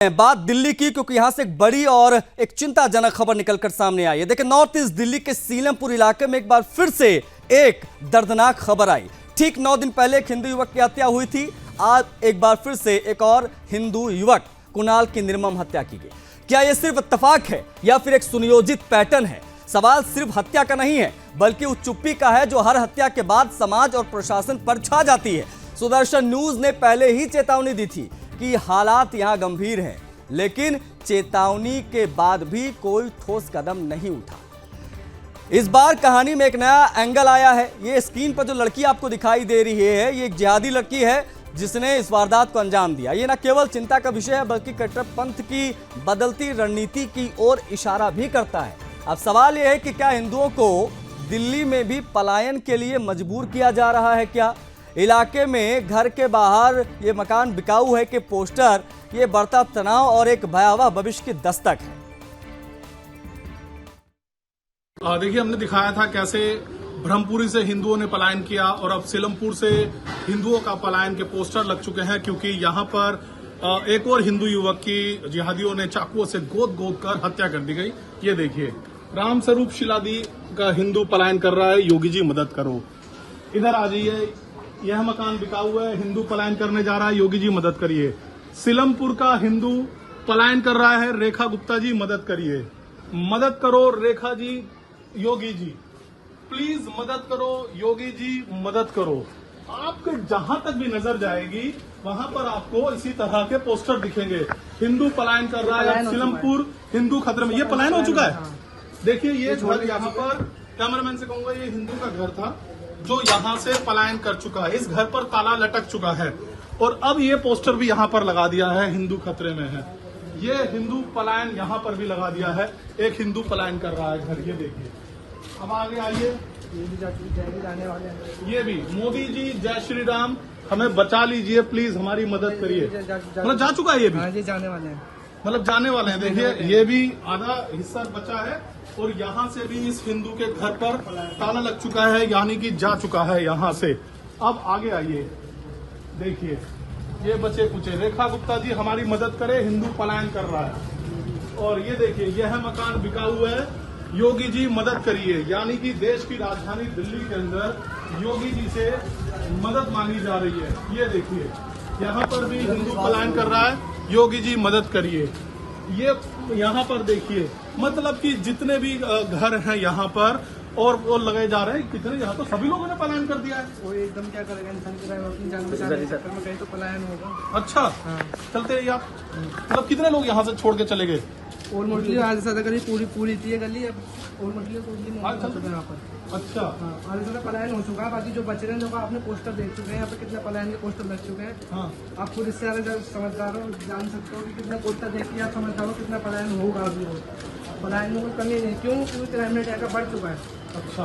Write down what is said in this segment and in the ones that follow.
बात दिल्ली की, क्योंकि यहां से एक बड़ी और एक चिंताजनक खबर निकलकर सामने आई है। देखिए, नॉर्थ ईस्ट दिल्ली के सीलमपुर इलाके में एक बार फिर से एक दर्दनाक खबर आई। ठीक 9 दिन पहले एक हिंदू युवक की हत्या हुई थी। आज एक बार फिर से एक और हिंदू युवक कुणाल की निर्मम हत्या की गई। क्या यह सिर्फ इत्तेफाक है या फिर एक सुनियोजित पैटर्न है? सवाल सिर्फ हत्या का नहीं है, बल्कि उस चुप्पी का है जो हर हत्या के बाद समाज और प्रशासन पर छा जाती है। सुदर्शन न्यूज ने पहले ही चेतावनी दी थी कि हालात यहां गंभीर हैं, लेकिन चेतावनी के बाद भी कोई ठोस कदम नहीं उठा। इस बार कहानी में एक नया एंगल आया है। ये स्क्रीन पर जो लड़की आपको दिखाई दे रही है, ये एक जिहादी लड़की है जिसने इस वारदात को अंजाम दिया। ये न केवल चिंता का विषय है, बल्कि कट्टरपंथ की बदलती रणनीति की ओर इशारा भी करता है। अब सवाल यह है कि क्या हिंदुओं को दिल्ली में भी पलायन के लिए मजबूर किया जा रहा है? क्या इलाके में घर के बाहर ये मकान बिकाऊ है कि पोस्टर ये बढ़ता तनाव और एक भयावह भविष्य की दस्तक है? देखिए, हमने दिखाया था कैसे ब्रह्मपुरी से हिंदुओं ने पलायन किया और अब सीलमपुर से हिंदुओं का पलायन के पोस्टर लग चुके हैं, क्योंकि यहाँ पर एक और हिंदू युवक की जिहादियों ने चाकुओं से गोद कर हत्या कर दी गई। ये देखिए, राम स्वरूप शिलादी का हिंदू पलायन कर रहा है, योगी जी मदद करो। इधर आ जाइए, यह मकान बिका हुआ है, हिंदू पलायन करने जा रहा है, योगी जी मदद करिए। सीलमपुर का हिंदू पलायन कर रहा है, रेखा गुप्ता जी मदद करिए। मदद करो रेखा जी, योगी जी प्लीज मदद करो, योगी जी मदद करो। आपके जहां तक भी नजर जाएगी वहां पर आपको इसी तरह के पोस्टर दिखेंगे। हिंदू पलायन कर रहा है, सीलमपुर हिंदू खतरे में। ये पलायन हो चुका है। देखिए, ये घर यहाँ पर, कैमरामैन से कहूंगा, ये हिंदू का घर था जो यहाँ से पलायन कर चुका है। इस घर पर ताला लटक चुका है और अब ये पोस्टर भी यहाँ पर लगा दिया है, हिंदू खतरे में है। ये हिंदू पलायन यहाँ पर भी लगा दिया है, एक हिंदू पलायन कर रहा है घर। ये देखिए, अब आगे आइए, ये भी मोदी जी जय श्री राम, हमें बचा लीजिए प्लीज, हमारी मदद करिए। मतलब जा चुका है ये भी, जाने वाले हैं, मतलब जाने वाले हैं। देखिए, ये भी आधा हिस्सा बचा है और यहाँ से भी इस हिंदू के घर पर ताला लग चुका है, यानी कि जा चुका है यहाँ से। अब आगे आइए, देखिए ये बचे कुचे, रेखा गुप्ता जी हमारी मदद करे, हिंदू पलायन कर रहा है। और ये देखिए, यह मकान बिका हुआ है, योगी जी मदद करिए। यानी कि देश की राजधानी दिल्ली के अंदर योगी जी से मदद मांगी जा रही है। ये देखिए, यहाँ पर भी हिंदू पलायन कर रहा है, योगी जी मदद करिए। ये यहाँ पर देखिए, मतलब कि जितने भी घर हैं यहाँ पर और वो लगाए जा रहे हैं, कितने यहाँ तो सभी लोगों ने पलायन कर दिया है। वो एकदम क्या करेगा इंसान की अपनी जान बचाने के चक्कर में कहीं तो पलायन होगा। अच्छा, चलते रहिए आप। मतलब कितने लोग यहाँ से छोड़ के चले गए? और मोटली आधे से गली पूरी थी गली, अब और मोटली यहाँ पर। अच्छा, आधे से पलायन हो चुका है। बाकी जो बचे रहे आपने पोस्टर देख चुके हैं, यहाँ पे कितने पलायन के पोस्टर लग चुके हैं। हाँ, आप खुद इससे ज्यादा समझदार हो, जान सकते हो कि कितने पोस्टर देख के आप समझदार हो कितना पलायन होगा। अभी पलायन में कोई कमी नहीं, क्यों? क्योंकि क्राइम रेट यहाँ का बढ़ चुका है। अच्छा,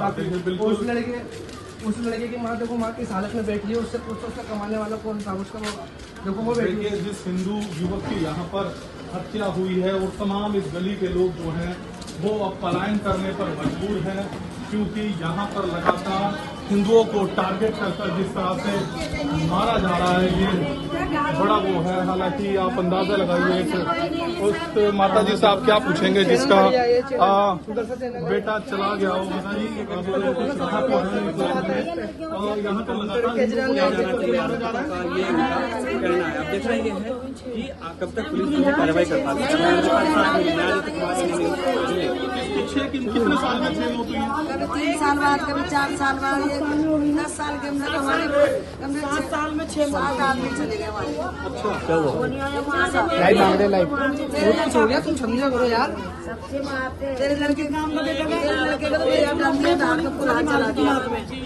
उस लड़के की माँ देखो, माँ किस हालत में बैठी है, उससे पूछो उसका कमाने वाला कौन था, उसका देखो वो बैठी है। जिस हिंदू युवक की यहाँ पर हत्या हुई है और तमाम इस गली के लोग जो हैं वो अब पलायन करने पर मजबूर हैं, क्योंकि यहाँ पर लगातार हिंदुओं को टारगेट कर जिस तरह से मारा जा रहा है, ये बड़ा वो है। हालांकि आप अंदाजा लगाइए, उस माता जी से आप क्या पूछेंगे जिसका बेटा चला गया हो, यहाँ पर लगातार आप देख रहे हैं कि कब तक पुलिस कार्रवाई कर पाती है। कितने साल में जेल होती है? कभी 3 साल बाद, कभी 4 साल बाद, 10 साल के अंदर हमारे 7 साल में 6 आदमी चले गए हमारे। लाइव मांग रहे, लाइव कुछ हो गया, तुम समझा करो यार। तेरे लड़के काम को चला दिया।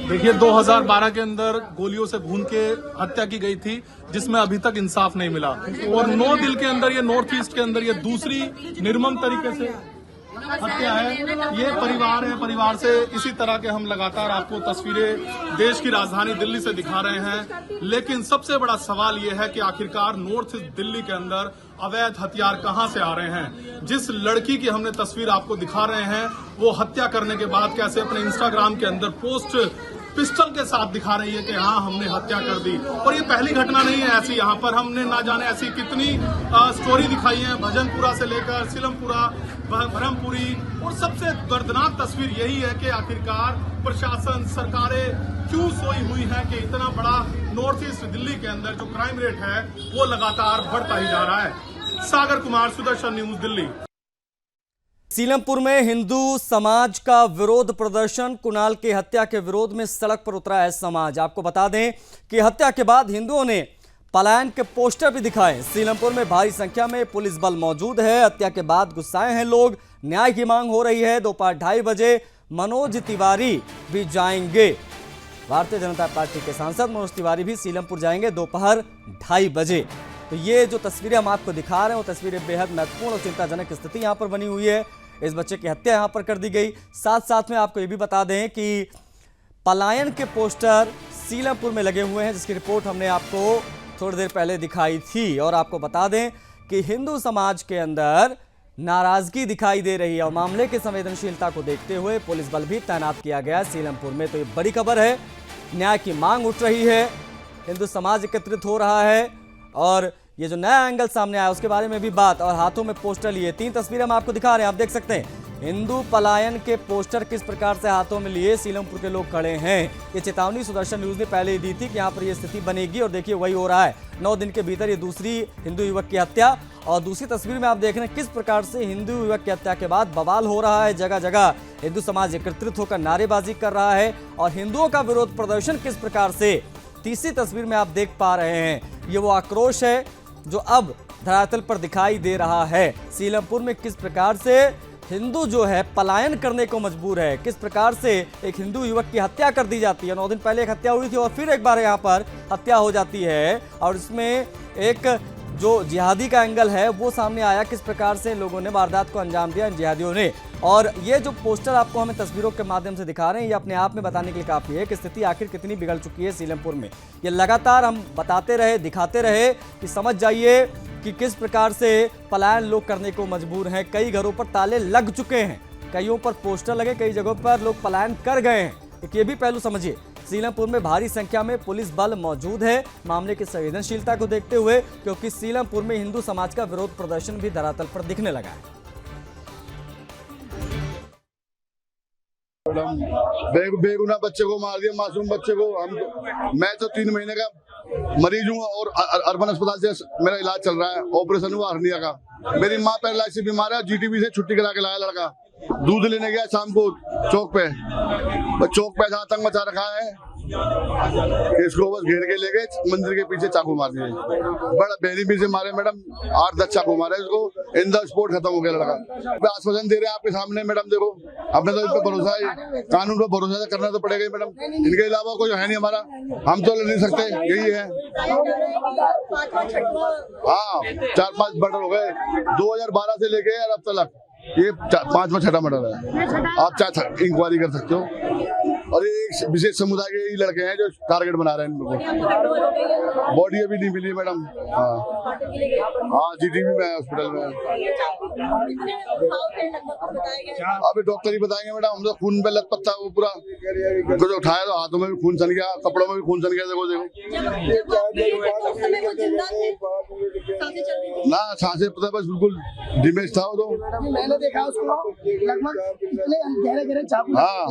देखिए, 2012 के अंदर गोलियों से भून के हत्या की गई थी, जिसमें अभी तक इंसाफ नहीं मिला। और 9 दिल के अंदर, ये नॉर्थ ईस्ट के अंदर ये दूसरी निर्मम तरीके से हत्या है। ये परिवार है, परिवार से इसी तरह के हम लगातार आपको तस्वीरें देश की राजधानी दिल्ली से दिखा रहे हैं। लेकिन सबसे बड़ा सवाल ये है कि आखिरकार नॉर्थ ईस्ट दिल्ली के अंदर अवैध हथियार कहां से आ रहे हैं? जिस लड़की की हमने तस्वीर आपको दिखा रहे हैं, वो हत्या करने के बाद कैसे अपने इंस्टाग्राम के अंदर पोस्ट पिस्टल के साथ दिखा रही है कि हाँ हमने हत्या कर दी। और ये पहली घटना नहीं है ऐसी, यहाँ पर हमने ना जाने ऐसी कितनी स्टोरी दिखाई है, भजनपुरा से लेकर सिलमपुरा, ब्रह्मपुरी। और सबसे दर्दनाक तस्वीर यही है कि आखिरकार प्रशासन, सरकारें क्यों सोई हुई है कि इतना बड़ा नॉर्थ ईस्ट दिल्ली के अंदर जो क्राइम रेट है वो लगातार बढ़ता ही जा रहा है। सागर कुमार, सुदर्शन न्यूज, दिल्ली। सीलमपुर में हिंदू समाज का विरोध प्रदर्शन, कुणाल की हत्या के विरोध में सड़क पर उतरा है समाज। आपको बता दें कि हत्या के बाद हिंदुओं ने पलायन के पोस्टर भी दिखाए। सीलमपुर में भारी संख्या में पुलिस बल मौजूद है। हत्या के बाद गुस्साए हैं लोग, न्याय की मांग हो रही है। दोपहर 2:30 बजे मनोज तिवारी भी जाएंगे। भारतीय जनता पार्टी के सांसद मनोज तिवारी भी सीलमपुर जाएंगे दोपहर 2:30 बजे। तो ये जो तस्वीरें हम आपको दिखा रहे हैं वो तस्वीरें बेहद महत्वपूर्ण और चिंताजनक स्थिति यहाँ पर बनी हुई है। इस बच्चे की हत्या यहाँ पर कर दी गई। साथ साथ में आपको ये भी बता दें कि पलायन के पोस्टर सीलमपुर में लगे हुए हैं, जिसकी रिपोर्ट हमने आपको थोड़ी देर पहले दिखाई थी। और आपको बता दें कि हिंदू समाज के अंदर नाराजगी दिखाई दे रही है और मामले की संवेदनशीलता को देखते हुए पुलिस बल भी तैनात किया गया सीलमपुर में। तो ये बड़ी खबर है, न्याय की मांग उठ रही है, हिंदू समाज एकत्रित हो रहा है और ये जो नया एंगल सामने आया उसके बारे में भी बात। और हाथों में पोस्टर लिए 3 तस्वीरें हम आपको दिखा रहे हैं, आप देख सकते हैं। हिंदू पलायन के पोस्टर किस प्रकार से हाथों में लिए सीलमपुर के लोग खड़े हैं। ये चेतावनी सुदर्शन न्यूज ने पहले ही दी थी कि यहाँ पर ये स्थिति बनेगी और देखिए वही हो रहा है। 9 दिन के भीतर ये दूसरी हिंदू युवक की हत्या। और दूसरी तस्वीर में आप देख रहे हैं किस प्रकार से हिंदू युवक की हत्या के बाद बवाल हो रहा है। जगह जगह हिंदू समाज एकत्रित होकर नारेबाजी कर रहा है और हिंदुओं का विरोध प्रदर्शन किस प्रकार से तीसरी तस्वीर में आप देख पा रहे हैं। ये वो आक्रोश है जो अब धरातल पर दिखाई दे रहा है। सीलमपुर में किस प्रकार से हिंदू जो है पलायन करने को मजबूर है, किस प्रकार से एक हिंदू युवक की हत्या कर दी जाती है। 9 दिन पहले एक हत्या हुई थी और फिर एक बार यहाँ पर हत्या हो जाती है और इसमें एक जो जिहादी का एंगल है वो सामने आया। किस प्रकार से लोगों ने वारदात को अंजाम दिया इन जिहादियों ने। और ये जो पोस्टर आपको हमें तस्वीरों के माध्यम से दिखा रहे हैं ये अपने आप में बताने के लिए काफ़ी है कि स्थिति आखिर कितनी बिगड़ चुकी है सीलमपुर में। ये लगातार हम बताते रहे, दिखाते रहे कि समझ जाइए कि किस प्रकार से पलायन लोग करने को मजबूर हैं। कई घरों पर ताले लग चुके हैं, कईयों पर पोस्टर लगे, कई जगहों पर लोग पलायन कर गए हैं। एक ये भी पहलू समझिए। सीलमपुर में भारी संख्या में पुलिस बल मौजूद है मामले की संवेदनशीलता को देखते हुए, क्योंकि सीलमपुर में हिंदू समाज का विरोध प्रदर्शन भी धरातल पर दिखने लगा है। बेगुनाह बच्चे को मार दिया, मासूम बच्चे को। मैं तो 3 महीने का मरीज हूँ और अर्बन अस्पताल से मेरा इलाज चल रहा है। ऑपरेशन हुआ हर्निया का। मेरी माँ पैरालाइसिस से बीमार है। जीटीबी से छुट्टी करा के लाया लड़का। दूध लेने गया शाम को चौक पे ऐसा आतंक मचा रखा है, इसको बस घेर के ले गए, मंदिर के पीछे चाकू मार दिए। बड़ा बेरीबी से मारे मैडम, 8-10 चाकू मारे इसको। इन द स्पॉट खत्म हो गया लड़का। आश्वासन दे रहे हैं आपके सामने मैडम, देखो अपने तो इस पर भरोसा है, कानून पर भरोसा करना तो पड़ेगा मैडम। इनके अलावा कोई है नहीं हमारा, हम तो लड़ नहीं सकते, यही है। हाँ 4-5 मर्डर हो गए 2012 से लेके अब तक। ये 5वां 6वां मर्डर है। आप चाहे इंक्वायरी कर सकते हो। और ये एक विशेष समुदाय के ही लड़के हैं जो टारगेट बना रहे हैं इनको। बॉडी अभी नहीं मिली मैडम। हाँ जीटीबी में हॉस्पिटल में। अभी डॉक्टर ही बताएंगे मैडम। हम तो खून पे लथपथ था वो पूरा, जो उठाया तो हाथों में भी खून सन गया, कपड़ों में भी खून सन गया। देखो ना, सांसें पता बस बिल्कुल डिमेज था वो तो। मैंने देखा उसको लगभग गहरे चाकू। हाँ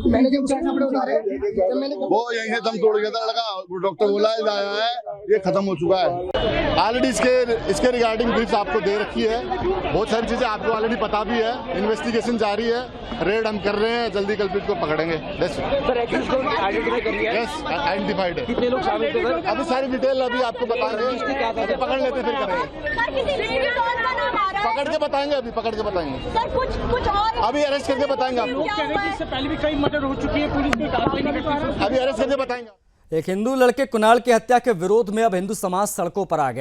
मैंने जब कपड़े उतारे तो मैंने वो यहीं से दम तोड़ गया था लड़का। डॉक्टर बोला लाया है, ये खत्म हो चुका है। ऑलरेडी इसके रिगार्डिंग ब्रीफ आपको दे रखी है। बहुत सारी चीजें आपको ऑलरेडी पता भी है। इन्वेस्टिगेशन जारी है, रेड हम कर रहे हैं, जल्दी कल्प्रिट को पकड़ेंगे। आइडेंटिफाइड है। कितने लोग शामिल थे सर? अभी सारी डिटेल अभी आपको बताएंगे, पकड़ लेते फिर करेंगे। पकड़ के बताएंगे, अभी पकड़ के बताएंगे सर। कुछ और अभी अरेस्ट करके बताएंगे आपको। इससे पहले भी कई मर्डर हो चुकी है, पुलिस ने कार्रवाई नहीं करती। अभी अरेस्ट करके बताएंगे। एक हिंदू लड़के कुणाल की हत्या के विरोध में अब हिंदू समाज सड़कों पर आ गया।